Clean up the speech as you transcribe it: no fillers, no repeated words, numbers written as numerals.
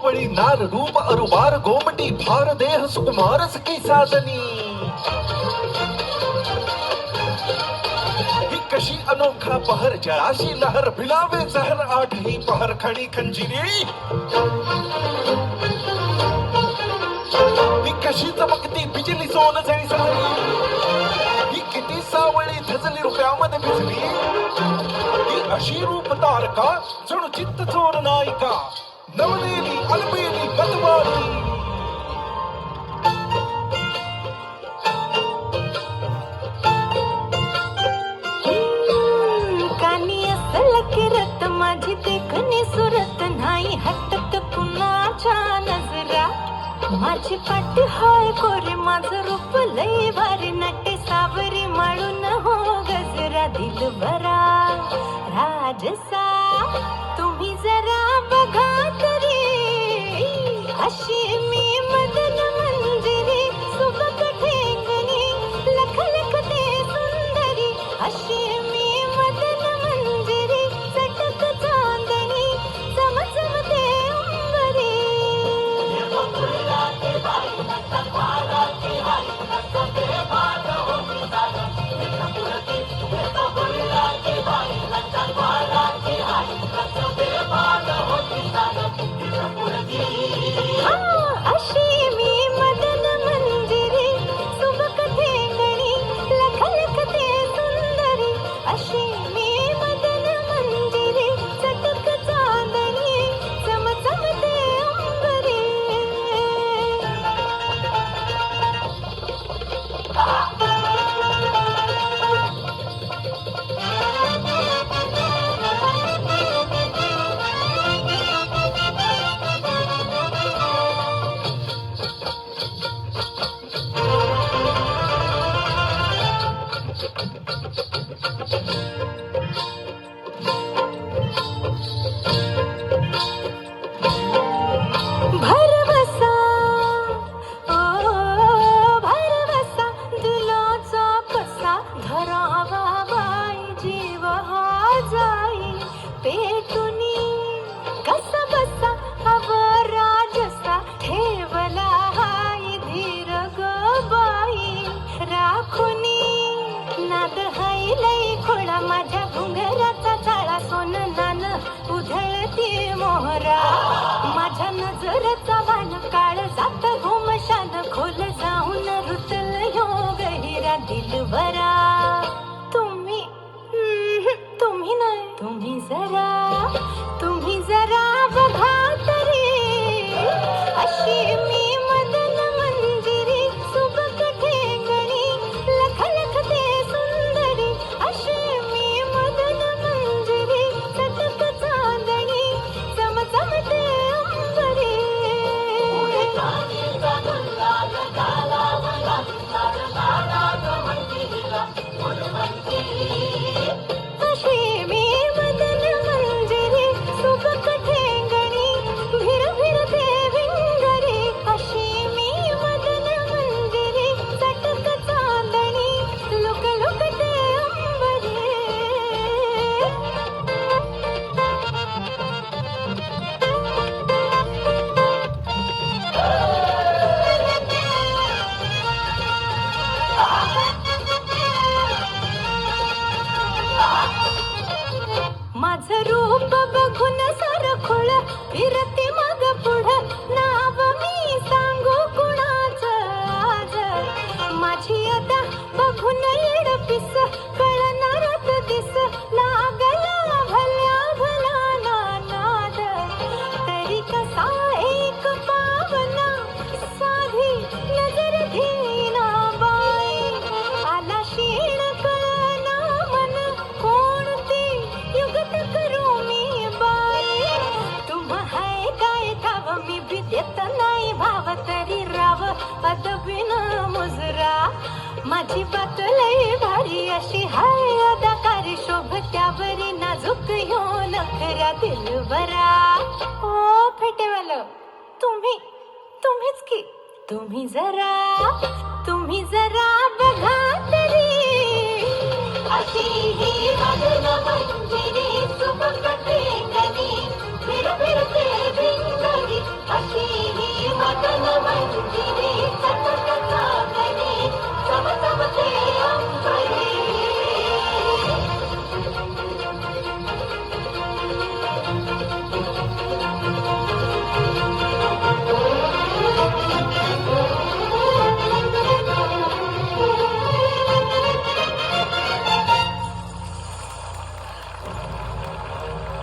सावळी नार रूप अरुबार गोमटी भार देह सुकुमार सखी साधनी ही कशी अनोखा पहर जळाशी लहर भिलावे जहर आठही पहर खणी खंजिरी ही कशी चमकती बिजली सोन जळी सजली ही किती सावळी धजली रुपयामध्ये भिजली ही अशी रूप तारका जणू चित्त चोर नायिका नवलेली अलबेली मतवाली कानी असल किरत माझी देखणी सुरत नाही हटत कुणाच्या नजरा माझी पाठी हाय कोरे माझं रूप लई भारी नटे सावरी माळून हो गजरा दिलबरा राजसा तुम्ही जरा बघा तरी अशी मी मदन मंजिरी सुबक ठेंगणी लख लख ते सुंदरी अशी मी मदन मंजिरी चटक चांदणी चमचमते अंबरी अशी मी मदन मंजिरी सुबक ठेंगणी लख लख ते सुंदरी अशी मी मदन मंजिरी चटक चांदणी चमचमते अंबरी भरवसा ओ भरवसा दिलाचा कसा धरावा बाई जीव हा जाई पेटुनी कसा बसा अवरा जसा ठेवला हाय धीर ग बाई राखुनी नाद हाय लई खोडा माझ्या घुंगराचा चाळा सोन नान उधळती मोहरा माझ्या नजरचा वाण काळ जात घुमशान खोल जाऊन रुतल ह्यो गहिरा दिलबरा तुम्ही नाही तुम्ही जरा बघा तरी अशी मी मदन मंजिरी सुबक ठेंगणी लख लख ते सुंदरी अशी मी मदन मंजिरी चटक चांदणी चमचमते अंबरी अशी मी मदन मंजिरी सुबक ठेंगणी भिर भिर ते भिंगरी अशी मी मदन मंजिरी चटक चांदणी लुक लुक ते अंबरी माझं रूप बघून सरखुळ फिरते मग पुढं नाव मी सांगू कुणाचं आज माझी अदा बघून येडपिस कळणारच दिस लागला भल्या भला नाद तरी कसा एक पावना साधी नजर घेईना बाई आला शीण कळना मन कोणती युगत करू मी बाई तुम्हा हाय काय ठाव मी भी देत नाही भाव तरी राव अदबीन मुजरा माझी बात लई भारी अशी हाय अदाकारी शोभत्यावरी नाजूक ह्यो नखरा दिलबरा ओ फेटेवाल तुम्हीच की तुम्ही जरा बघा तरी अशी ही मदन मंजिरी